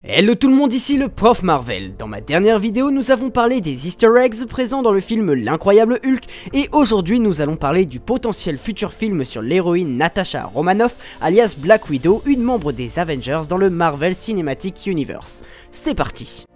Hello tout le monde, ici le Prof Marvel. Dans ma dernière vidéo, nous avons parlé des easter eggs présents dans le film L'incroyable Hulk, et aujourd'hui nous allons parler du potentiel futur film sur l'héroïne Natasha Romanoff, alias Black Widow, une membre des Avengers dans le Marvel Cinematic Universe. C'est parti.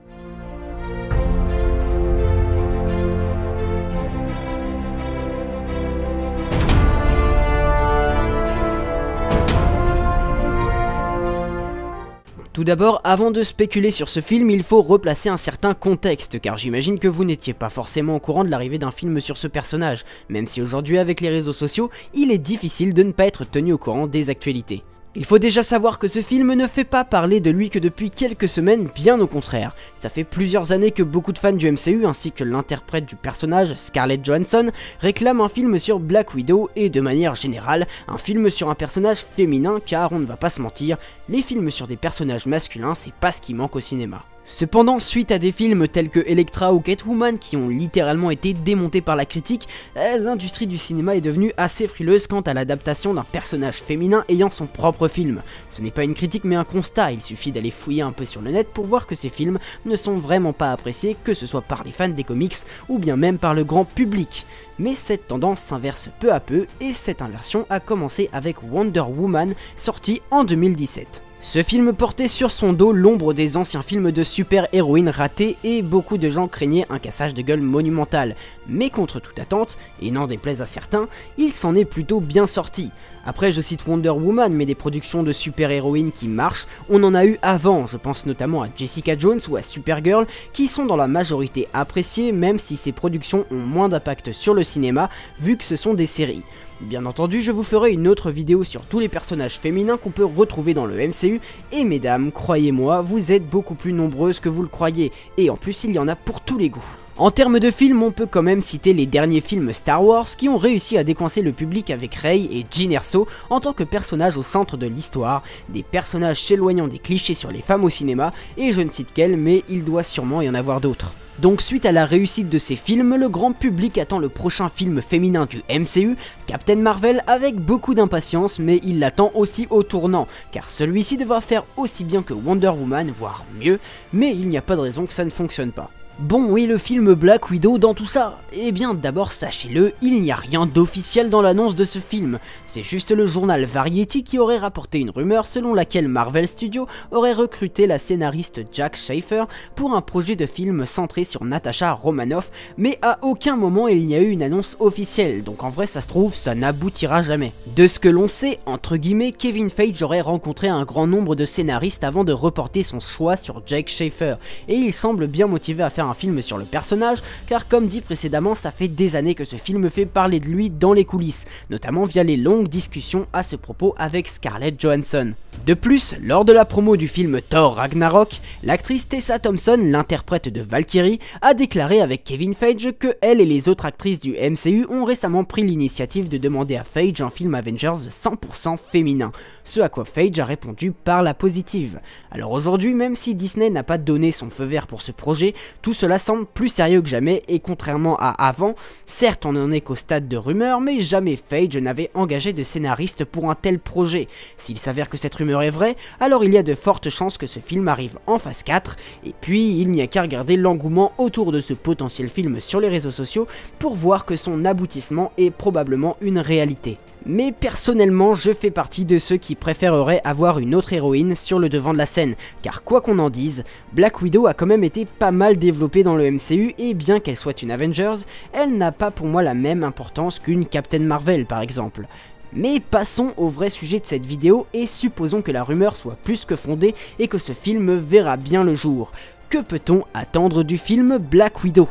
Tout d'abord, avant de spéculer sur ce film, il faut replacer un certain contexte, car j'imagine que vous n'étiez pas forcément au courant de l'arrivée d'un film sur ce personnage, même si aujourd'hui avec les réseaux sociaux, il est difficile de ne pas être tenu au courant des actualités. Il faut déjà savoir que ce film ne fait pas parler de lui que depuis quelques semaines, bien au contraire. Ça fait plusieurs années que beaucoup de fans du MCU ainsi que l'interprète du personnage, Scarlett Johansson, réclament un film sur Black Widow et de manière générale, un film sur un personnage féminin car on ne va pas se mentir, les films sur des personnages masculins c'est pas ce qui manque au cinéma. Cependant, suite à des films tels que Elektra ou Catwoman qui ont littéralement été démontés par la critique, l'industrie du cinéma est devenue assez frileuse quant à l'adaptation d'un personnage féminin ayant son propre film. Ce n'est pas une critique mais un constat, il suffit d'aller fouiller un peu sur le net pour voir que ces films ne sont vraiment pas appréciés, que ce soit par les fans des comics ou bien même par le grand public. Mais cette tendance s'inverse peu à peu et cette inversion a commencé avec Wonder Woman, sorti en 2017. Ce film portait sur son dos l'ombre des anciens films de super-héroïnes ratés et beaucoup de gens craignaient un cassage de gueule monumental. Mais contre toute attente, et n'en déplaise à certains, il s'en est plutôt bien sorti. Après je cite Wonder Woman, mais des productions de super-héroïnes qui marchent, on en a eu avant, je pense notamment à Jessica Jones ou à Supergirl, qui sont dans la majorité appréciées même si ces productions ont moins d'impact sur le cinéma vu que ce sont des séries. Bien entendu, je vous ferai une autre vidéo sur tous les personnages féminins qu'on peut retrouver dans le MCU, et mesdames, croyez-moi, vous êtes beaucoup plus nombreuses que vous le croyez, et en plus il y en a pour tous les goûts. En termes de films, on peut quand même citer les derniers films Star Wars qui ont réussi à décoincer le public avec Rey et Jyn Erso en tant que personnages au centre de l'histoire, des personnages s'éloignant des clichés sur les femmes au cinéma, et je ne cite qu'elles, mais il doit sûrement y en avoir d'autres. Donc suite à la réussite de ces films, le grand public attend le prochain film féminin du MCU, Captain Marvel, avec beaucoup d'impatience, mais il l'attend aussi au tournant, car celui-ci devra faire aussi bien que Wonder Woman, voire mieux, mais il n'y a pas de raison que ça ne fonctionne pas. Bon, oui, le film Black Widow dans tout ça. Eh bien, d'abord, sachez-le, il n'y a rien d'officiel dans l'annonce de ce film. C'est juste le journal Variety qui aurait rapporté une rumeur selon laquelle Marvel Studios aurait recruté la scénariste Jac Schaeffer pour un projet de film centré sur Natasha Romanoff, mais à aucun moment il n'y a eu une annonce officielle, donc en vrai ça se trouve, ça n'aboutira jamais. De ce que l'on sait, entre guillemets, Kevin Feige aurait rencontré un grand nombre de scénaristes avant de reporter son choix sur Jac Schaeffer, et il semble bien motivé à faire un film sur le personnage, car comme dit précédemment, ça fait des années que ce film fait parler de lui dans les coulisses, notamment via les longues discussions à ce propos avec Scarlett Johansson. De plus, lors de la promo du film Thor Ragnarok, l'actrice Tessa Thompson, l'interprète de Valkyrie, a déclaré avec Kevin Feige que elle et les autres actrices du MCU ont récemment pris l'initiative de demander à Feige un film Avengers 100% féminin, ce à quoi Feige a répondu par la positive. Alors aujourd'hui, même si Disney n'a pas donné son feu vert pour ce projet, tout cela semble plus sérieux que jamais et contrairement à avant, certes on n'en est qu'au stade de rumeur, mais jamais Feige n'avait engagé de scénariste pour un tel projet. S'il s'avère que cette rumeur est vraie, alors il y a de fortes chances que ce film arrive en phase 4, et puis il n'y a qu'à regarder l'engouement autour de ce potentiel film sur les réseaux sociaux pour voir que son aboutissement est probablement une réalité. Mais personnellement, je fais partie de ceux qui préféreraient avoir une autre héroïne sur le devant de la scène, car quoi qu'on en dise, Black Widow a quand même été pas mal développée dans le MCU et bien qu'elle soit une Avengers, elle n'a pas pour moi la même importance qu'une Captain Marvel par exemple. Mais passons au vrai sujet de cette vidéo et supposons que la rumeur soit plus que fondée et que ce film verra bien le jour. Que peut-on attendre du film Black Widow ?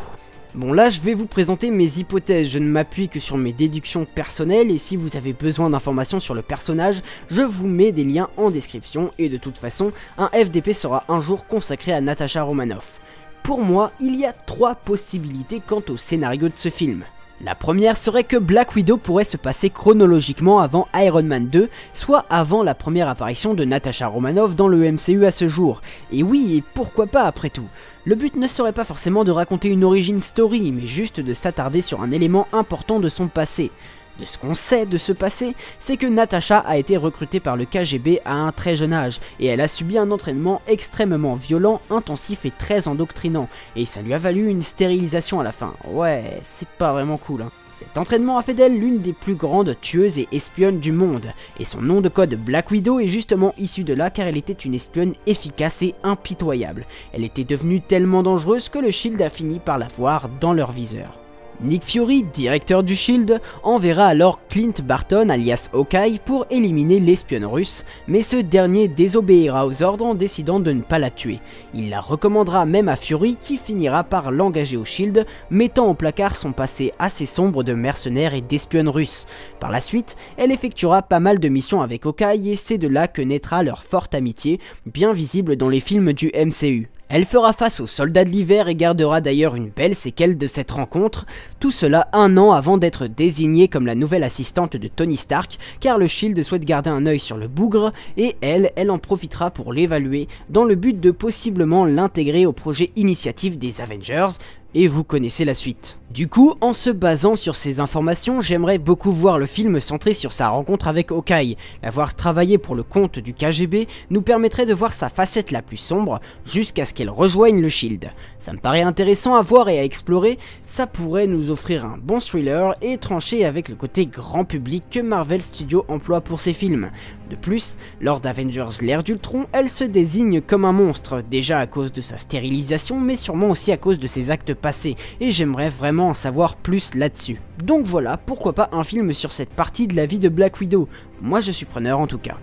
Bon là je vais vous présenter mes hypothèses, je ne m'appuie que sur mes déductions personnelles et si vous avez besoin d'informations sur le personnage, je vous mets des liens en description et de toute façon, un FDP sera un jour consacré à Natasha Romanoff. Pour moi, il y a 3 possibilités quant au scénario de ce film. La première serait que Black Widow pourrait se passer chronologiquement avant Iron Man 2, soit avant la première apparition de Natasha Romanoff dans le MCU à ce jour. Et oui, et pourquoi pas après tout. Le but ne serait pas forcément de raconter une origin story, mais juste de s'attarder sur un élément important de son passé. De ce qu'on sait de ce passé, c'est que Natasha a été recrutée par le KGB à un très jeune âge, et elle a subi un entraînement extrêmement violent, intensif et très endoctrinant, et ça lui a valu une stérilisation à la fin. Ouais, c'est pas vraiment cool, hein. Cet entraînement a fait d'elle l'une des plus grandes tueuses et espionnes du monde, et son nom de code Black Widow est justement issu de là car elle était une espionne efficace et impitoyable. Elle était devenue tellement dangereuse que le Shield a fini par la voir dans leur viseur. Nick Fury, directeur du Shield, enverra alors Clint Barton alias Hawkeye pour éliminer l'espionne russe, mais ce dernier désobéira aux ordres en décidant de ne pas la tuer. Il la recommandera même à Fury qui finira par l'engager au Shield, mettant au placard son passé assez sombre de mercenaire et d'espionne russe. Par la suite, elle effectuera pas mal de missions avec Hawkeye et c'est de là que naîtra leur forte amitié, bien visible dans les films du MCU. Elle fera face aux soldats de l'hiver et gardera d'ailleurs une belle séquelle de cette rencontre, tout cela un an avant d'être désignée comme la nouvelle assistante de Tony Stark, car le Shield souhaite garder un œil sur le bougre, et elle en profitera pour l'évaluer, dans le but de possiblement l'intégrer au projet initiative des Avengers, et vous connaissez la suite. Du coup, en se basant sur ces informations, j'aimerais beaucoup voir le film centré sur sa rencontre avec Hawkeye. L'avoir travaillé pour le compte du KGB nous permettrait de voir sa facette la plus sombre, jusqu'à ce qu'elle rejoigne le Shield. Ça me paraît intéressant à voir et à explorer, ça pourrait nous offrir un bon thriller et trancher avec le côté grand public que Marvel Studios emploie pour ses films. De plus, lors d'Avengers l'ère d'Ultron, elle se désigne comme un monstre, déjà à cause de sa stérilisation, mais sûrement aussi à cause de ses actes passés, et j'aimerais vraiment en savoir plus là-dessus. Donc voilà, pourquoi pas un film sur cette partie de la vie de Black Widow. Moi je suis preneur en tout cas.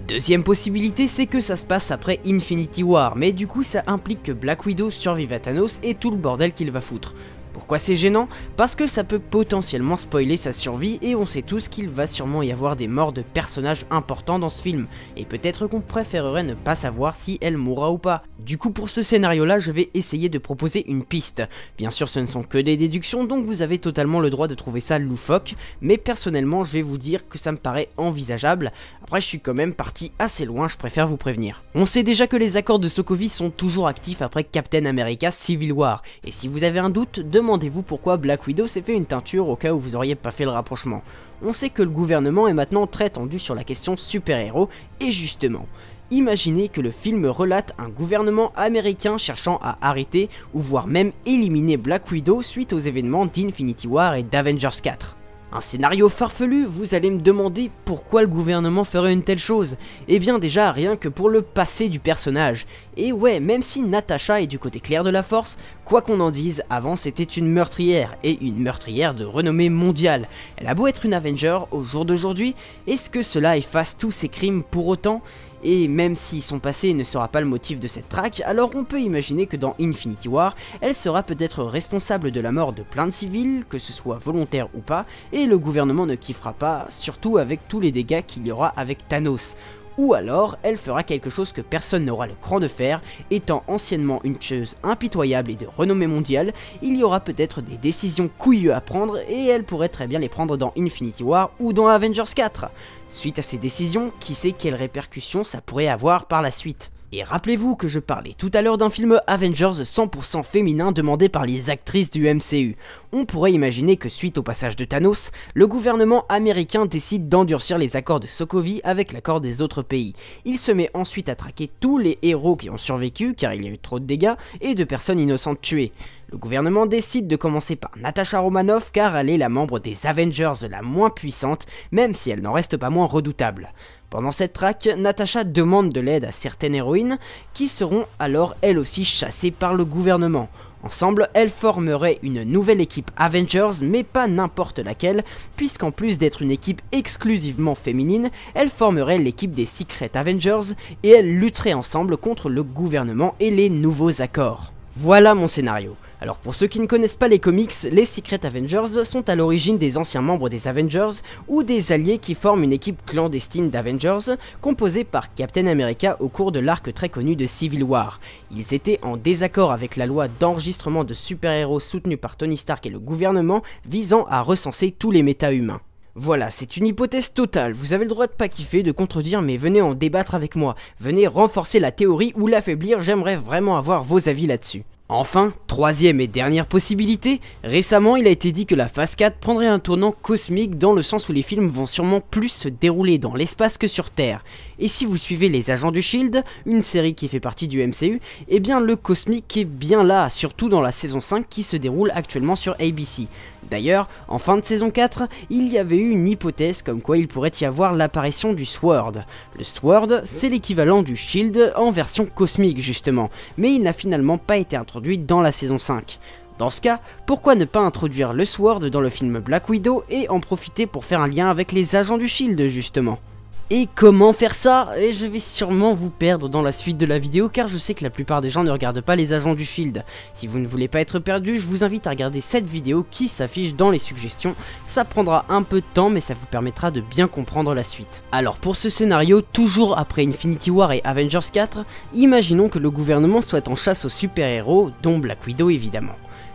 Deuxième possibilité, c'est que ça se passe après Infinity War, mais du coup ça implique que Black Widow survive à Thanos et tout le bordel qu'il va foutre. Pourquoi c'est gênant? Parce que ça peut potentiellement spoiler sa survie et on sait tous qu'il va sûrement y avoir des morts de personnages importants dans ce film, et peut-être qu'on préférerait ne pas savoir si elle mourra ou pas. Du coup pour ce scénario là je vais essayer de proposer une piste. Bien sûr ce ne sont que des déductions donc vous avez totalement le droit de trouver ça loufoque, mais personnellement je vais vous dire que ça me paraît envisageable. Après je suis quand même parti assez loin, je préfère vous prévenir. On sait déjà que les accords de Sokovie sont toujours actifs après Captain America Civil War, et si vous avez un doute, demandez-vous pourquoi Black Widow s'est fait une teinture au cas où vous auriez pas fait le rapprochement. On sait que le gouvernement est maintenant très tendu sur la question super-héros, et justement, imaginez que le film relate un gouvernement américain cherchant à arrêter ou voire même éliminer Black Widow suite aux événements d'Infinity War et d'Avengers 4. Un scénario farfelu, vous allez me demander pourquoi le gouvernement ferait une telle chose. Eh bien déjà rien que pour le passé du personnage. Et ouais, même si Natasha est du côté clair de la force, quoi qu'on en dise, avant c'était une meurtrière, et une meurtrière de renommée mondiale. Elle a beau être une Avenger au jour d'aujourd'hui, est-ce que cela efface tous ses crimes pour autant ? Et même si son passé ne sera pas le motif de cette traque, alors on peut imaginer que dans Infinity War, elle sera peut-être responsable de la mort de plein de civils, que ce soit volontaire ou pas, et le gouvernement ne kiffera pas, surtout avec tous les dégâts qu'il y aura avec Thanos. Ou alors, elle fera quelque chose que personne n'aura le cran de faire, étant anciennement une tueuse impitoyable et de renommée mondiale, il y aura peut-être des décisions couillues à prendre, et elle pourrait très bien les prendre dans Infinity War ou dans Avengers 4. Suite à ces décisions, qui sait quelles répercussions ça pourrait avoir par la suite. Et rappelez-vous que je parlais tout à l'heure d'un film Avengers 100% féminin demandé par les actrices du MCU. On pourrait imaginer que suite au passage de Thanos, le gouvernement américain décide d'endurcir les accords de Sokovie avec l'accord des autres pays. Il se met ensuite à traquer tous les héros qui ont survécu car il y a eu trop de dégâts et de personnes innocentes tuées. Le gouvernement décide de commencer par Natasha Romanoff car elle est la membre des Avengers la moins puissante, même si elle n'en reste pas moins redoutable. Pendant cette traque, Natasha demande de l'aide à certaines héroïnes qui seront alors elles aussi chassées par le gouvernement. Ensemble, elles formeraient une nouvelle équipe Avengers, mais pas n'importe laquelle, puisqu'en plus d'être une équipe exclusivement féminine, elles formeraient l'équipe des Secret Avengers et elles lutteraient ensemble contre le gouvernement et les nouveaux accords. Voilà mon scénario. Alors pour ceux qui ne connaissent pas les comics, les Secret Avengers sont à l'origine des anciens membres des Avengers ou des alliés qui forment une équipe clandestine d'Avengers composée par Captain America au cours de l'arc très connu de Civil War. Ils étaient en désaccord avec la loi d'enregistrement de super-héros soutenue par Tony Stark et le gouvernement visant à recenser tous les méta-humains. Voilà, c'est une hypothèse totale, vous avez le droit de pas kiffer, de contredire, mais venez en débattre avec moi, venez renforcer la théorie ou l'affaiblir, j'aimerais vraiment avoir vos avis là-dessus. Enfin, troisième et dernière possibilité, récemment il a été dit que la phase 4 prendrait un tournant cosmique dans le sens où les films vont sûrement plus se dérouler dans l'espace que sur Terre. Et si vous suivez les Agents du Shield, une série qui fait partie du MCU, eh bien le cosmique est bien là, surtout dans la saison 5 qui se déroule actuellement sur ABC. D'ailleurs, en fin de saison 4, il y avait eu une hypothèse comme quoi il pourrait y avoir l'apparition du Sword. Le Sword, c'est l'équivalent du Shield en version cosmique justement, mais il n'a finalement pas été introduit dans la saison 5. Dans ce cas, pourquoi ne pas introduire le Sword dans le film Black Widow et en profiter pour faire un lien avec les Agents du Shield justement? Et comment faire ça? Et je vais sûrement vous perdre dans la suite de la vidéo car je sais que la plupart des gens ne regardent pas les Agents du Shield. Si vous ne voulez pas être perdu, je vous invite à regarder cette vidéo qui s'affiche dans les suggestions. Ça prendra un peu de temps mais ça vous permettra de bien comprendre la suite. Alors pour ce scénario, toujours après Infinity War et Avengers 4, imaginons que le gouvernement soit en chasse aux super-héros, dont Black Widow évidemment.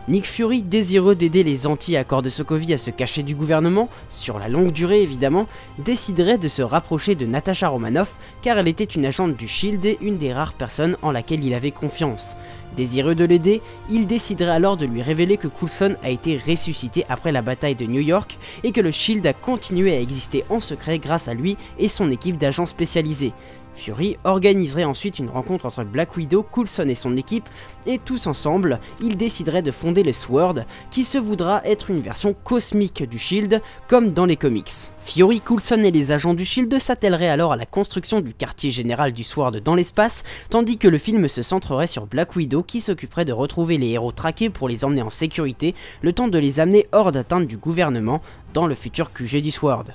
Nick Fury, désireux d'aider les anti-accords de Sokovie à se cacher du gouvernement, sur la longue durée évidemment, déciderait de se rapprocher de Natasha Romanoff car elle était une agente du Shield et une des rares personnes en laquelle il avait confiance. Désireux de l'aider, il déciderait alors de lui révéler que Coulson a été ressuscité après la bataille de New York et que le Shield a continué à exister en secret grâce à lui et son équipe d'agents spécialisés. Fury organiserait ensuite une rencontre entre Black Widow, Coulson et son équipe, et tous ensemble, ils décideraient de fonder le Sword, qui se voudra être une version cosmique du Shield, comme dans les comics. Fury, Coulson et les agents du Shield s'attelleraient alors à la construction du quartier général du Sword dans l'espace, tandis que le film se centrerait sur Black Widow qui s'occuperait de retrouver les héros traqués pour les emmener en sécurité, le temps de les amener hors d'atteinte du gouvernement dans le futur QG du Sword.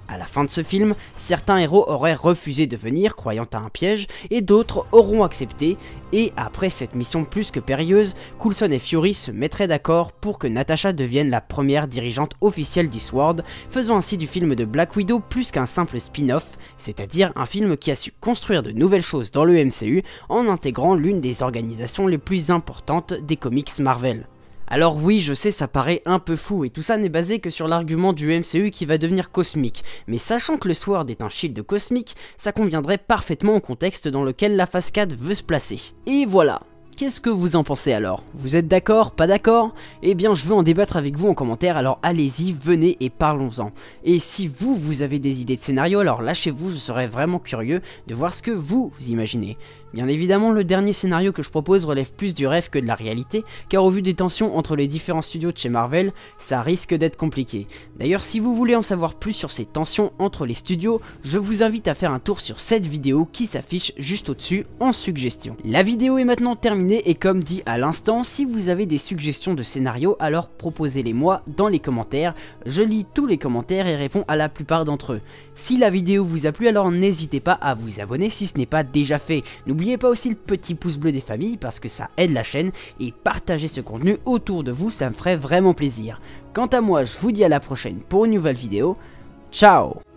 À la fin de ce film, certains héros auraient refusé de venir, croyant à un piège, et d'autres auront accepté, et après cette mission plus que périlleuse, Coulson et Fury se mettraient d'accord pour que Natasha devienne la première dirigeante officielle du Sword, faisant ainsi du film de Black Widow plus qu'un simple spin-off, c'est-à-dire un film qui a su construire de nouvelles choses dans le MCU en intégrant l'une des organisations les plus importantes des comics Marvel. Alors oui, je sais, ça paraît un peu fou et tout ça n'est basé que sur l'argument du MCU qui va devenir cosmique, mais sachant que le Sword est un shield cosmique, ça conviendrait parfaitement au contexte dans lequel la phase 4 veut se placer. Et voilà. Qu'est-ce que vous en pensez alors? Vous êtes d'accord? Pas d'accord? Eh bien je veux en débattre avec vous en commentaire, alors allez-y, venez et parlons-en. Et si vous avez des idées de scénario, alors lâchez-vous, je serais vraiment curieux de voir ce que vous imaginez. Bien évidemment, le dernier scénario que je propose relève plus du rêve que de la réalité, car au vu des tensions entre les différents studios de chez Marvel, ça risque d'être compliqué. D'ailleurs, si vous voulez en savoir plus sur ces tensions entre les studios, je vous invite à faire un tour sur cette vidéo qui s'affiche juste au-dessus en suggestion. La vidéo est maintenant terminée et comme dit à l'instant, si vous avez des suggestions de scénarios, alors proposez-les moi dans les commentaires. Je lis tous les commentaires et réponds à la plupart d'entre eux. Si la vidéo vous a plu, alors n'hésitez pas à vous abonner si ce n'est pas déjà fait. N'oubliez pas aussi le petit pouce bleu des familles parce que ça aide la chaîne et partagez ce contenu autour de vous, ça me ferait vraiment plaisir. Quant à moi, je vous dis à la prochaine pour une nouvelle vidéo. Ciao!